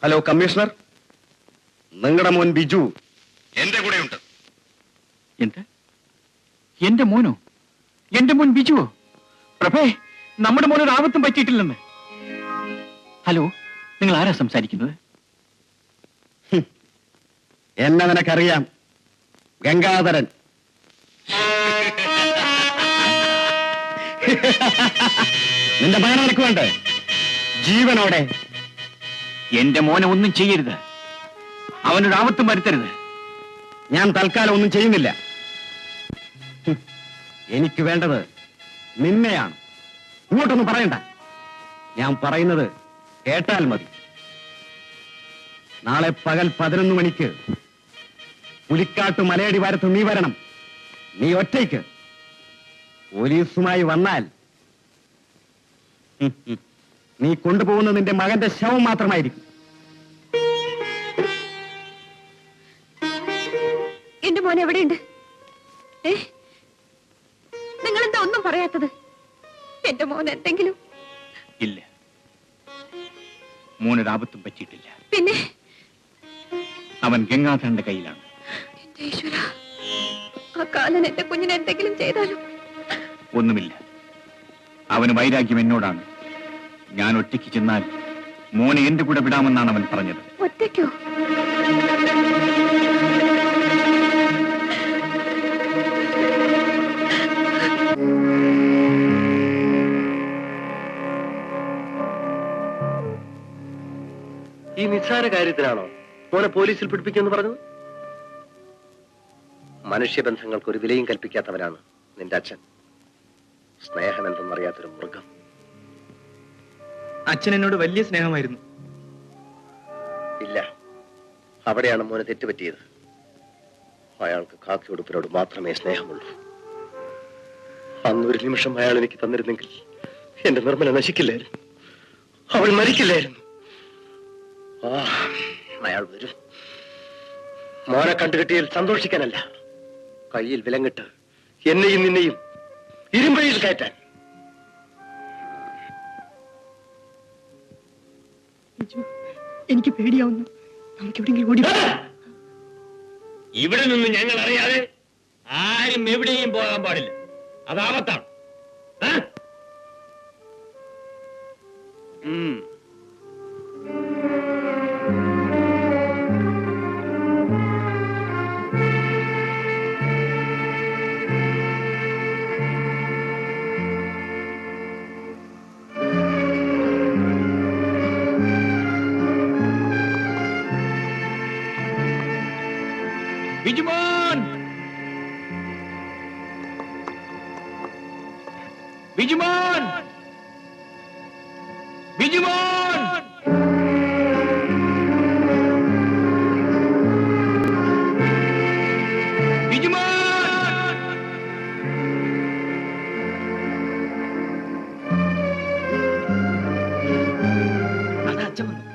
Hello commissioner, നിങ്ങളുടെ മോൻ ബിജു എന്റെ കൂടെയുണ്ട്. എന്ത്? എന്റെ മോനോ? എന്റെ മോൻ ബിജുവോ? പ്രഭേ, നമ്മുടെ മോനൊരു ആപത്തും പറ്റിയിട്ടില്ലെന്ന്. ഹലോ, നിങ്ങൾ ആരാ സംസാരിക്കുന്നത്? എന്നെ നിനക്കറിയാം, ഗംഗാധരൻ. നിന്റെ മകനെ നിനക്ക് വേണ്ടേ? ജീവനോടെ. എന്റെ മോനെ ഒന്നും ചെയ്യരുത്, അവനൊരു ആപത്തും വരുത്തരുത്. ഞാൻ തൽക്കാലം ഒന്നും ചെയ്യുന്നില്ല. എനിക്ക് വേണ്ടത് നിന്നെയാണ്. ഇങ്ങോട്ടൊന്നും പറയണ്ട, ഞാൻ പറയുന്നത് കേട്ടാൽ മതി. നാളെ പകൽ 11 മണിക്ക് പുലിക്കാട്ട് മലയടി വാരത്ത് നീ വരണം. നീ ഒറ്റയ്ക്ക്. പോലീസുമായി വന്നാൽ നീ കൊണ്ടുപോകുന്നത് നിന്റെ മകന്റെ ശവം മാത്രമായിരിക്കും. എന്റെ മോൻ എവിടെയുണ്ട്? നിങ്ങൾ എന്താ ഒന്നും പറയാത്തത്? എന്റെ മോൻ എന്തെങ്കിലും? ഇല്ല, മോനൊരു ആപത്തും പറ്റിയിട്ടില്ല. പിന്നെ അവൻ ഗംഗാധരന്റെ കയ്യിലാണ്. എന്റെ ഈശ്വര, ആ കാലൻ എന്റെ കുഞ്ഞിനെ എന്തെങ്കിലും ചെയ്താലും? ഒന്നുമില്ല, അവന് വൈരാഗ്യം എന്നോടാണ്. ഞാൻ ഒറ്റയ്ക്ക് ചെന്നാൽ മോനെ എന്റെ കൂടെ വിടാമെന്നാണ് അവൻ പറഞ്ഞത്. ഒറ്റയ്ക്കോ? ഈ നിസ്സാര കാര്യത്തിനാണോ മോനെ പോലീസിൽ പിടിപ്പിക്കുമെന്ന് പറഞ്ഞത്? മനുഷ്യബന്ധങ്ങൾക്ക് ഒരു വിലയും കൽപ്പിക്കാത്തവനാണ് നിന്റെ അച്ഛൻ. സ്നേഹം എന്തെന്നറിയാത്തൊരു മൃഗം. അച്ഛൻ എന്നോട് വലിയ സ്നേഹമായിരുന്നു. ഇല്ല, അവിടെയാണ് മോനെ തെറ്റുപറ്റിയത്. അയാൾക്ക് കാക്കി ഉടുപ്പിനോട് മാത്രമേ സ്നേഹമുള്ളൂ. അന്നൊരു നിമിഷം അയാൾ എനിക്ക് തന്നിരുന്നെങ്കിൽ എന്റെ നിർമ്മല നശിക്കില്ലായിരുന്നു, അവൾ മരിക്കില്ലായിരുന്നു. അയാൾ വരും. മോനെ കണ്ടുകിട്ടിയിൽ സന്തോഷിക്കാനല്ല, കയ്യിൽ വിലങ്ങിട്ട് എന്നെയും നിന്നെയും ഇരുമ്പഴിയിൽ കയറ്റാൻ. എനിക്ക് പേടിയാവുന്നു. നമുക്ക് എവിടെയെങ്കിലും ഓടി. ഇവിടെ നിന്ന് ഞങ്ങൾ അറിയാതെ ആരും എവിടെയും പോകാൻ പാടില്ല. അത് ആപത്താണ്. ബിജുമോൻ! ബിജുമോൻ! ബിജുമോൻ! ബിജുമോൻ! അതാ അച്ഛൻ വന്നു.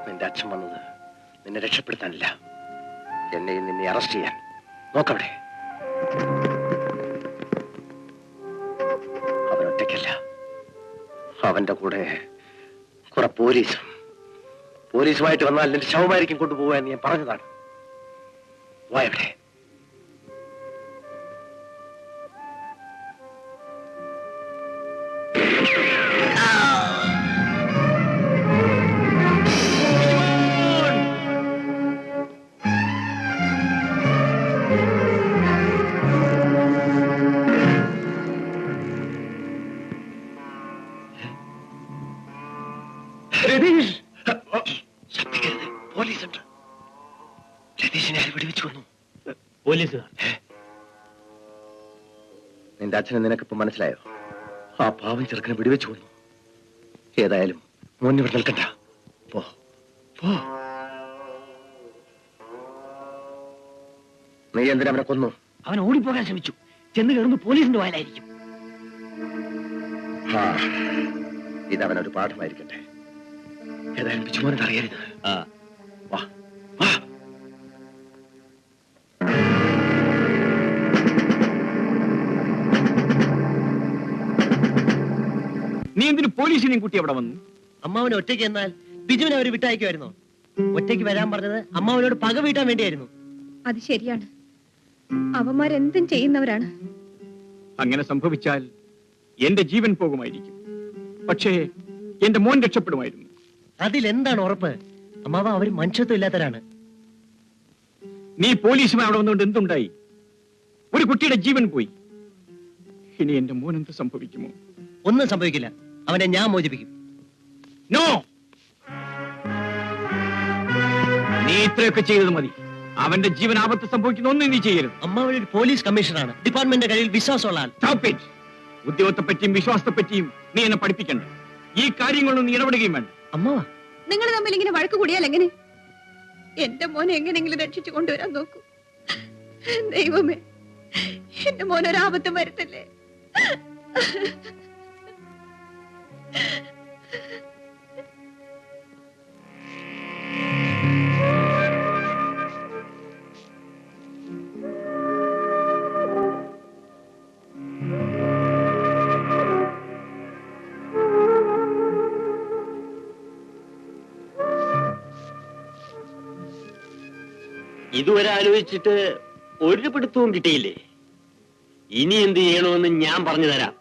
നിന്റെ അച്ഛൻ വന്നത് നിന്നെ രക്ഷപ്പെടുത്താനില്ല, എന്നെയും നിന്നെ അറസ്റ്റ് ചെയ്യാൻ. നോക്കവിടെ, അവൻ ഒറ്റയ്ക്കല്ല, അവന്റെ കൂടെ കുറെ പോലീസുമായിട്ട് വന്നാൽ നിന്റെ ശവമായിരിക്കും കൊണ്ടുപോകാൻ ഞാൻ പറഞ്ഞതാണ്. വായവിടെ. ശബ്ദിക്കരുത്, പോലീസുണ്ട്. രതീഷിനെ ആര് വെടിവെച്ചു കൊന്നു? പോലീസുകാർ. നിന്റെ അച്ഛനെ നിനക്കിപ്പോ മനസ്സിലായോ? ആ പാവം ചെറുക്കനെ വെടിവെച്ചു കൊന്നു. ഏതായാലും മോനെ ഇവിടെ നിൽക്കണ്ട, പോ പോ. നീ എന്തിനാ അവനെ കൊന്നു? അവൻ ഓടിപ്പോകാൻ ശ്രമിച്ചു. ചെന്ന് കയറുമ്പോ പോലീസിന്റെ വായിലായിരിക്കും. ഇതവനൊരു പാഠമായിരിക്കട്ടെ. ഏതായാലും ബിജുമോനത് അറിയരുത്. വാ വാ. നീ എന്തിനു പോലീസിനെയും കൂട്ടി അവിടെ വന്നു? അമ്മാവനെ ഒറ്റയ്ക്ക് എന്നാൽ ബിജുവിനെ അവർ വിട്ടയക്കുമായിരുന്നോ? ഒറ്റയ്ക്ക് വരാൻ പറഞ്ഞത് അമ്മാവനോട് പക വീട്ടാൻ വേണ്ടിയായിരുന്നു. അത് ശരിയാണ്. അവന്മാരെന്തും ചെയ്യുന്നവരാണ്. അങ്ങനെ സംഭവിച്ചാൽ എന്റെ ജീവൻ പോകുമായിരിക്കും. പക്ഷേ എന്റെ മോൻ രക്ഷപ്പെടുമായിരുന്നു. അതിലെന്താണ് ഉറപ്പ്? അമ്മാവ അവർ മനുഷ്യത്വം ഇല്ലാത്തവരാണ്. നീ പോലീസുമായി അവിടെ വന്നുകൊണ്ട് എന്തുണ്ടായി? ഒരു കുട്ടിയുടെ ജീവൻ പോയി. ഇനി എന്റെ മോൻ എന്ത് സംഭവിക്കുമോ? ഒന്നും സംഭവിക്കില്ല. അവനെ ഞാൻ മോചിപ്പിക്കും. നോ, നീ ഇത്രയൊക്കെ ചെയ്തത് മതി. അവന്റെ ജീവൻ ആപത്ത് സംഭവിക്കുന്ന ഒന്നും നീ ചെയ്യരുത്. അമ്മാവൻ ഒരു പോലീസ് കമ്മീഷണറാണ്. ഡിപ്പാർട്ട്മെന്റിന്റെ കയ്യിൽ വിശ്വാസമുള്ള ആൾ. Stop it. ഉദ്യോഗത്തെ പറ്റിയും വിശ്വാസത്തെ പറ്റിയും നീ എന്നെ പഠിപ്പിക്കണ്ട. ഈ കാര്യങ്ങളൊന്നും നീ ഇടപെടുകയും വേണ്ട. അമ്മാവ, നിങ്ങൾ തമ്മിൽ ഇങ്ങനെ വഴക്ക് കൂടിയാൽ എങ്ങനെ? എന്റെ മോനെ എങ്ങനെയെങ്കിലും രക്ഷിച്ചു കൊണ്ടുവരാൻ നോക്കൂ. ദൈവമേ, എന്റെ മോനൊരാപത്തും വരുത്തല്ലേ. ഇതുവരെ ആലോചിച്ചിട്ട് ഒരു പിടുത്തവും കിട്ടിയില്ലേ? ഇനി എന്ത് ചെയ്യണമെന്ന് ഞാൻ പറഞ്ഞു തരാം.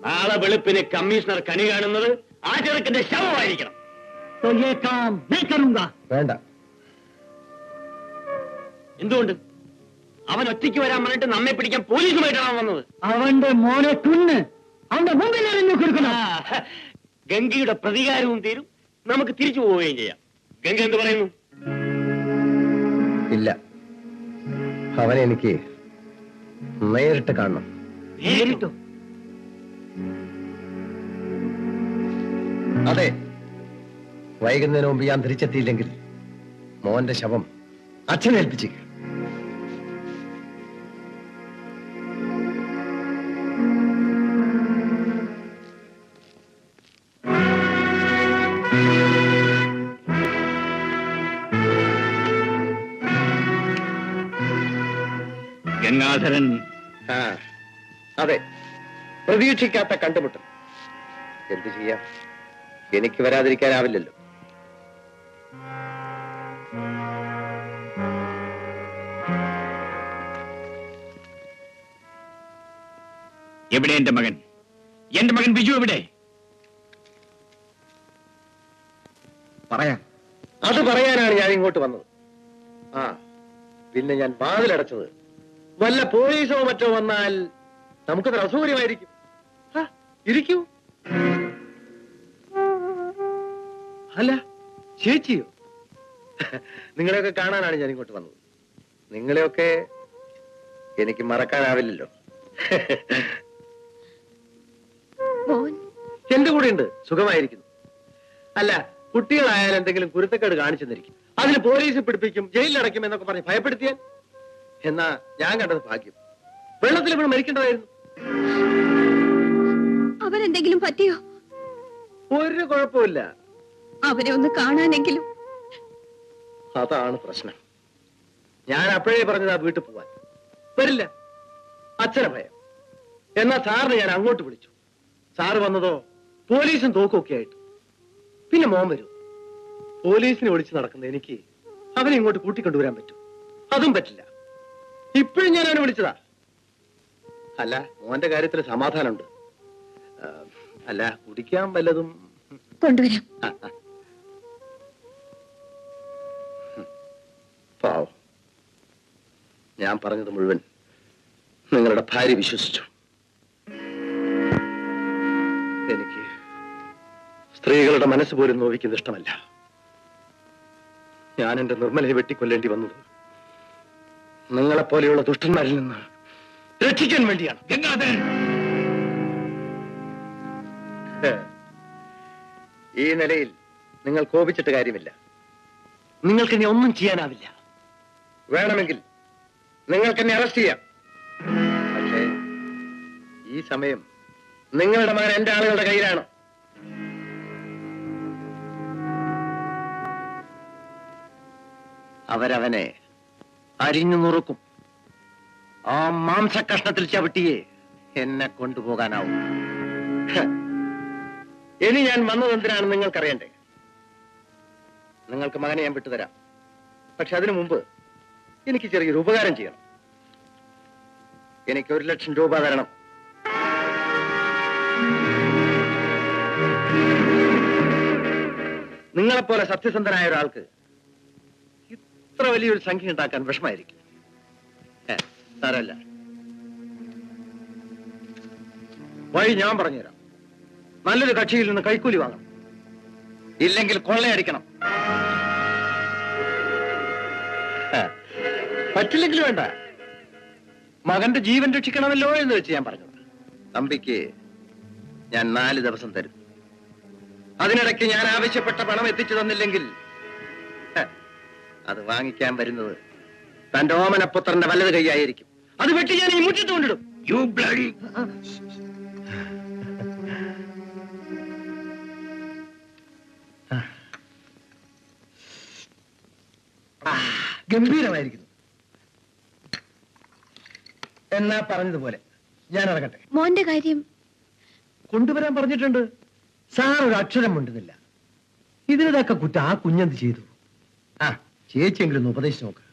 നാളെ വെളുപ്പിന് കമ്മീഷണർ കണി കാണുന്നത് ആ ചെറുക്കന്റെ ശവമായിരിക്കണം. വേണ്ട. എന്തുകൊണ്ട്? അവൻ ഒറ്റയ്ക്ക് വരാൻ പറഞ്ഞിട്ട് നമ്മെ പിടിക്കാൻ പോലീസുമായിട്ടാണ് വന്നത്. അവന്റെ മോനെ കുന്ന് അവന്റെ മുമ്പിൽ കൊടുക്കണം. ഗംഗയുടെ പ്രതികാരവും തീരും, നമുക്ക് തിരിച്ചു പോവുകയും ചെയ്യാം. ഗംഗ എന്ത് പറയുന്നു? ഇല്ല, അവനെ എനിക്ക് നേരിട്ട് കാണണം. നേരിട്ടോ? അതെ, വൈകുന്നതിന് മുമ്പ് ഞാൻ തിരിച്ചെത്തിയില്ലെങ്കിൽ മോന്റെ ശവം അച്ഛനെ ഏൽപ്പിച്ചേക്ക്. ഗംഗാധരൻ. അതെ, പ്രതീക്ഷിക്കാത്ത കണ്ടുമുട്ടൽ. എന്തു ചെയ്യാം, എനിക്ക് വരാതിരിക്കാനാവില്ലല്ലോ. എവിടെ എന്റെ മകൻ? എന്റെ മകൻ ബിജു എവിടെ? പറയാം. അത് പറയാനാണ് ഞാൻ ഇങ്ങോട്ട് വന്നത്. പിന്നെ ഞാൻ വാതിലടച്ചത് വല്ല പോലീസോ മറ്റോ വന്നാൽ നമുക്കത് അസൗകര്യമായിരിക്കും. ഇരിക്കൂ. അല്ല, ചേച്ചിയോ? നിങ്ങളെയൊക്കെ കാണാനാണ് ഞാൻ ഇങ്ങോട്ട് വന്നത്. നിങ്ങളെയൊക്കെ എനിക്ക് മറക്കാനാവില്ലല്ലോ. എന്റെ കൂടെ ഉണ്ട്, സുഖമായിരിക്കുന്നു. അല്ല, കുട്ടികളായാലും എന്തെങ്കിലും കുരുത്തക്കേട് കാണിച്ചെന്നിരിക്കും, അതിന് പോലീസ് പിടിപ്പിക്കും, ജയിലിലടയ്ക്കും എന്നൊക്കെ പറഞ്ഞ് ഭയപ്പെടുത്തിയാൽ. എന്നാ ഞാൻ കണ്ടത് ഭാഗ്യം. വെള്ളത്തിൽ വീണ് മരിക്കേണ്ടതായിരുന്നു. അവനെന്തെങ്കിലും പറ്റിയോ? ഒരു കുഴപ്പമില്ല. അവനെ ഒന്ന് കാണാനെങ്കിലും. അതാണ് പ്രശ്നം. ഞാൻ അപ്പോഴേ പറഞ്ഞതാ വീട്ടിൽ പോവാൻ. വരില്ല, അച്ഛനെ ഭയം. എന്നാ സാറിന് ഞാൻ അങ്ങോട്ട് വിളിച്ചു. സാറ് വന്നതോ പോലീസും തോക്കൊക്കെ ആയിട്ട്. പിന്നെ മോൻ വരും. പോലീസിനെ ഒളിച്ച് നടക്കുന്ന എനിക്ക് അവനെ ഇങ്ങോട്ട് കൂട്ടിക്കൊണ്ടുവരാൻ പറ്റും? അതും പറ്റില്ല. ഇപ്പോഴും ഞാൻ അവനെ വിളിച്ചതാ. അല്ല, മോന്റെ കാര്യത്തിൽ സമാധാനമുണ്ട്. അല്ല, കുടിക്കാൻ വല്ലതും കൊണ്ടുവരാം. പാവം, ഞാൻ പറഞ്ഞത് മുഴുവൻ നിങ്ങളുടെ ഭാര്യ വിശ്വസിച്ചു. എനിക്ക് സ്ത്രീകളുടെ മനസ്സ് പോലും നോവിക്കുന്നത് ഇഷ്ടമല്ല. ഞാൻ എന്റെ നിർമ്മലയെ വെട്ടിക്കൊല്ലേണ്ടി വന്നത് നിങ്ങളെപ്പോലെയുള്ള ദുഷ്ടന്മാരിൽ നിന്ന് രക്ഷിക്കാൻ വേണ്ടിയാണ്. ഗംഗാധരൻ, ഈ നിലയിൽ നിങ്ങൾ കോപിച്ചിട്ട് കാര്യമില്ല. നിങ്ങൾക്ക് ഇനി ഒന്നും ചെയ്യാനാവില്ല. വേണമെങ്കിൽ നിങ്ങൾക്ക് എന്നെ അറസ്റ്റ് ചെയ്യാം. പക്ഷേ ഈ സമയം നിങ്ങളുടെ മകൻ എന്റെ ആളുകളുടെ കയ്യിലാണ്. അവരവനെ അരിഞ്ഞു നുറുക്കും. ആ മാംസക്കഷ്ണത്തിൽ ചവിട്ടിയെ എന്നെ കൊണ്ടുപോകാനാവും. ഇനി ഞാൻ വന്നതെന്തിനാണെന്ന് നിങ്ങൾക്കറിയണ്ടേ? നിങ്ങൾക്ക് മകനെ ഞാൻ വിട്ടുതരാം. പക്ഷെ അതിനു മുമ്പ് എനിക്ക് ചെറിയൊരു ഉപകാരം ചെയ്യണം. എനിക്ക് 1,00,000 രൂപ തരണം. നിങ്ങളെപ്പോലെ സത്യസന്ധനായ ഒരാൾക്ക് ഇത്ര വലിയൊരു സംഖ്യ ഉണ്ടാക്കാൻ വിഷമായിരിക്കും. സാരല്ല, വഴി ഞാൻ പറഞ്ഞുതരാം. നല്ലൊരു കക്ഷിയിൽ നിന്ന് കൈക്കൂലി വാങ്ങണം, ഇല്ലെങ്കിൽ കൊള്ളയടിക്കണം. പറ്റില്ലെങ്കിൽ വേണ്ട, മകന്റെ ജീവൻ രക്ഷിക്കണമല്ലോ എന്ന് വെച്ച് ഞാൻ പറഞ്ഞത്. തമ്പിക്ക് ഞാൻ 4 ദിവസം തരും. അതിനിടയ്ക്ക് ഞാൻ ആവശ്യപ്പെട്ട പണം എത്തിച്ചു തന്നില്ലെങ്കിൽ അത് വാങ്ങിക്കാൻ വരുന്നത് തന്റെ ഓമനപുത്രന്റെ വലത് കൈയായിരിക്കും. അത് വെട്ടി ഞാൻ ഈ മുറ്റത്ത് കൊണ്ടിടും. You bloody! ഗംഭീരമായിരിക്കുന്നു. എന്നാ പറഞ്ഞതുപോലെ ഞാൻ ഇറങ്ങട്ടെ. മോന്റെ കാര്യം കൊണ്ടുവരാൻ പറഞ്ഞിട്ടുണ്ട്. സാർ ഒരു അക്ഷരം മിണ്ടുന്നില്ല. ഇതിനൊക്കെ കുറ്റം ആ കുഞ്ഞെന്ത് ചെയ്തു? ആ ചേച്ചിയെങ്കിലും ഒന്ന് ഉപദേശിച്ച് നോക്ക്.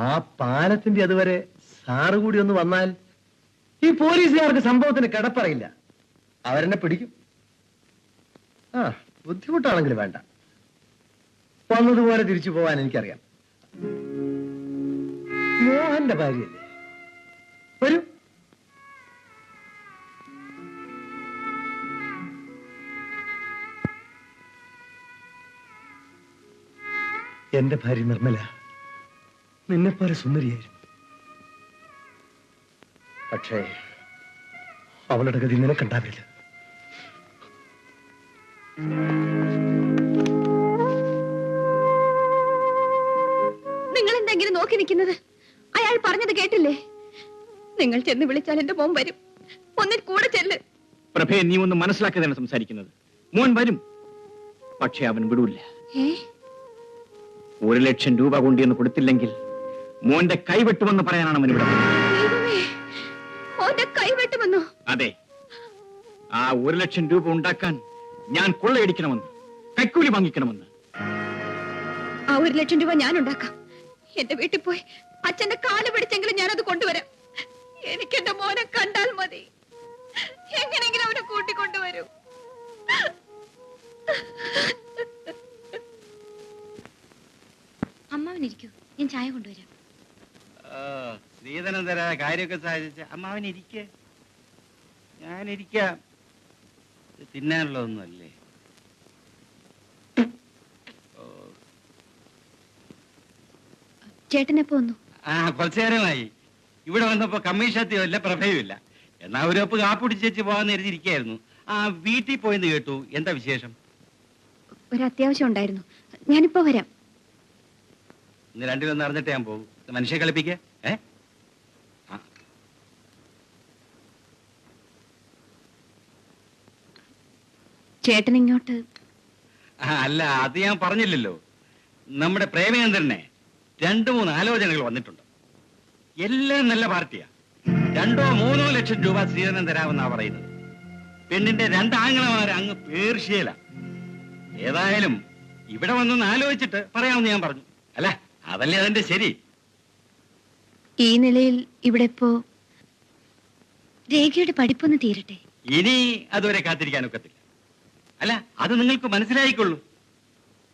ആ പാലത്തിന്റെ അതുവരെ സാറ് കൂടി ഒന്ന് വന്നാൽ ഈ പോലീസുകാർക്ക് സംഭവത്തിന് കിടപ്പറയില്ല. അവരെന്നെ പിടിക്കും. ആ ബുദ്ധിമുട്ടാണെങ്കിൽ വേണ്ട, വന്നതുപോലെ തിരിച്ചു പോവാൻ എനിക്കറിയാം. മോഹന്റെ ഭാര്യയല്ലേ, വരൂ. എന്റെ ഭാര്യ നിർമ്മല നിന്നെപ്പോലെ സുന്ദരിയായിരുന്നു. പക്ഷേ അവളുടെ ഗതി നിനക്കുണ്ടാവില്ല. നിങ്ങൾ എന്തെങ്കിലും നോക്കി നിൽക്കുന്നത്? അയാൾ പറഞ്ഞത് കേട്ടില്ലേ? നിങ്ങൾ ചെന്ന് വിളിച്ചാൽ എന്റെ മോൻ വരും. ഒന്നിൽ കൂടെ ചെല്ല്. പ്രഭേ, നീ ഒന്ന് മനസ്സിലാക്കാതാണ് സംസാരിക്കുന്നത്. മോൻ വരും, പക്ഷെ അവൻ വിടൂല്ല. 1,00,000 രൂപ കൊണ്ടുവന്ന് കൊടുത്തില്ലെങ്കിൽ മോന്റെ കൈവെട്ടുമെന്ന് പറയാനാണ് അവൻ ഇവിടെ മോന്റെ കൈവെട്ടുമെന്നോ? അതെ, ആ 1,00,000 രൂപ ഉണ്ടാക്കാൻ ഞാൻ കൊള്ളയടിക്കണമെന്ന്, കൈക്കൂലി വാങ്ങിക്കണമെന്ന്. ആ 1,00,000 രൂപ ഞാൻ ഉണ്ടാക്കാം. എന്റെ വീട്ടിൽ പോയി അച്ഛന്റെ കാല് പിടിച്ചെങ്കിലും ഞാനത് കൊണ്ടുവരാം. എനിക്ക് എന്റെ മോനെ കണ്ടാൽ മതി. എങ്ങനെയെങ്കിലും അവനെ കൂട്ടിക്കൊണ്ടുവരൂ. അമ്മാവനിരിക്കൂ, ഞാൻ ചായ കൊണ്ടുവരാം. സ്ത്രീധനം തരാ കാര്യമൊക്കെ സാധിച്ച അമ്മാവനിരിക്കേ, ഞാനിരിക്കാം. തിന്നാനുള്ളതൊന്നുമല്ലേ. ചേട്ടനെപ്പോ വന്നു? കുറച്ചു നേരമായി. ഇവിടെ വന്നപ്പോ കമ്മീഷത്തിയോ ഇല്ല, പ്രഭയും ഇല്ല. എന്നാ ഒരു കപ്പ് കാപ്പി പിടിച്ചേച്ച് പോകാന്ന് കരുതിയിരിക്കായിരുന്നു. വീട്ടിൽ പോയെന്ന് കേട്ടു. എന്താ വിശേഷം? ഒരു അത്യാവശ്യം ഉണ്ടായിരുന്നു, ഞാനിപ്പോ വരാം. ഇന്ന് രണ്ടിലൊന്ന് അറിഞ്ഞിട്ട് ഞാൻ പോകും. മനുഷ്യ കളിപ്പിക്കേ. ചേട്ടൻ ഇങ്ങോട്ട്? അല്ല, അത് ഞാൻ പറഞ്ഞില്ലല്ലോ. നമ്മുടെ പ്രേമചന്ദ്രനെ 2-3 ആലോചനകൾ വന്നിട്ടുണ്ട്. എല്ലാം നല്ല പാർട്ടിയാ. 2-3 ലക്ഷം രൂപ സ്ത്രീധനം തരാമെന്നാ പറയുന്നത്. പെണ്ണിന്റെ 2 ആംഗളമാർ അങ്ങ് പേർഷ്യയില. ഏതായാലും ഇവിടെ വന്നൊന്ന് ആലോചിച്ചിട്ട് പറയാമെന്ന് ഞാൻ പറഞ്ഞു. അല്ല, അതല്ലേ അതിന്റെ ശരി. ഈ നിലയിൽ ഇവിടെ ഇപ്പോ രേഖയുടെ പഠിപ്പൊന്ന് തീരട്ടെ. ഇനി അതുവരെ കാത്തിരിക്കാനൊക്കത്തില്ല. അല്ല, അത് നിങ്ങൾക്ക് മനസ്സിലായിക്കൊള്ളൂ.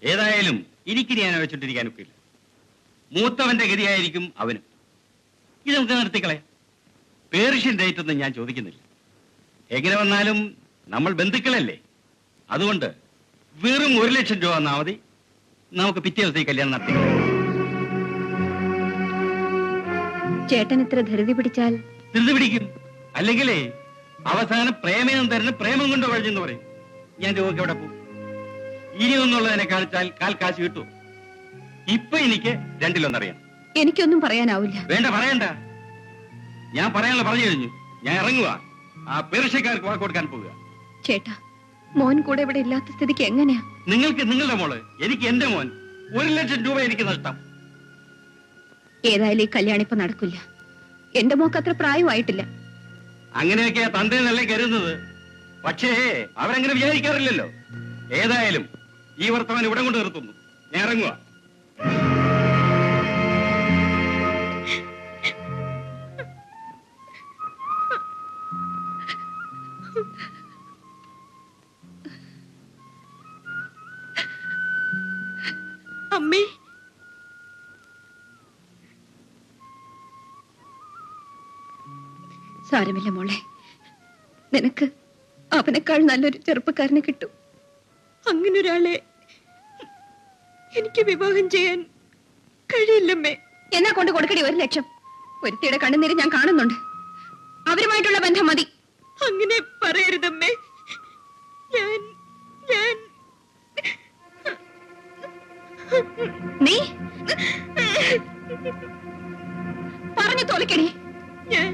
ഏതായാലും എനിക്കിനി ഞാൻ വെച്ചോണ്ടിരിക്കാനൊക്കില്ല. മൂത്തവന്റെ ഗതിയായിരിക്കും അവനും. ഇത് നമുക്ക് നിർത്തിക്കളയാം. പേർഷ്യൻ ഡേറ്റ് ഒന്നും ഞാൻ ചോദിക്കുന്നില്ല. എങ്ങനെ വന്നാലും നമ്മൾ ബന്ധുക്കളല്ലേ. അതുകൊണ്ട് വെറും 1,00,000 രൂപ തന്നാ മതി. നമുക്ക് പിറ്റേ ദിവസം കല്യാണം നടത്തിക്കളയാം. ചേട്ടൻ ഇത്ര ധൃതി പിടിച്ചാൽ? ധൃതി പിടിക്കും. അല്ലെങ്കിലേ അവസാനം പ്രേമചന്ദ്രന് പ്രേമം കൊണ്ട് വഴിഞ്ഞെന്ന് പറയും. ഞാൻ രൂപയ്ക്ക് എവിടെ പോകും? ഇനി ഒന്നുള്ളതിനെ കാണിച്ചാൽ കാശ് കിട്ടും. ഇപ്പൊ എനിക്ക് 2-1 എനിക്കൊന്നും പറയാനാവില്ല. വേണ്ട, പറയണ്ട. ഞാൻ പറയാനുള്ള പറഞ്ഞു കഴിഞ്ഞു. ഞാൻ ഇറങ്ങുക. ആ പേർഷ്യക്കാർക്ക് വാക്ക് കൊടുക്കാൻ പോകുക. ചേട്ടാ, മോൻ കൂടെ ഇവിടെ ഇല്ലാത്ത സ്ഥിതിക്ക് എങ്ങനെയാ? നിങ്ങൾക്ക് നിങ്ങളുടെ മോള്, എനിക്ക് എന്റെ മോൻ. 1 ലക്ഷം രൂപ എനിക്ക് നഷ്ടം. ഏതായാലും ഈ കല്യാണം ഇപ്പൊ നടക്കില്ല. എന്റെ മോക്ക് അത്ര പ്രായമായിട്ടില്ല. അങ്ങനെയൊക്കെയാ തന്റെ നല്ല കരുതുന്നത്. പക്ഷേ അവരങ്ങനെ വിചാരിക്കാറില്ലല്ലോ. ഏതായാലും ഈ വർത്തമാനം ഇവിടെ കൊണ്ട് നിർത്തുന്നു. ഞാൻ ഇറങ്ങുക. അമ്മേ, സാരമില്ല മോളെ. നിനക്ക് അവനേക്കാൾ നല്ലൊരു ചെറുപ്പക്കാരനെ കിട്ടും. അങ്ങനെ ഒരാളെ എനിക്ക് വിവാഹം ചെയ്യാൻ കഴിയില്ലമ്മേ. എന്നാ കൊണ്ട് കൊടുക്കടി 1 ലക്ഷം. ഒരുത്തിയുടെ കണ്ണുനീര് ഞാൻ കാണുന്നുണ്ട്. അവരുമായിട്ടുള്ള ബന്ധം മതി. അങ്ങനെ പറയരുതമ്മേ. നീ പറഞ്ഞു തോലിക്കണേ. ഞാൻ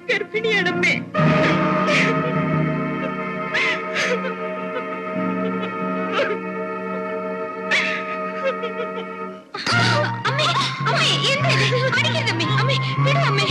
ഗർഭിണിയാണമ്മേ. അമ്മേ, അടിക്കരുതമ്മേ. അമ്മേ, വിടുവമ്മേ.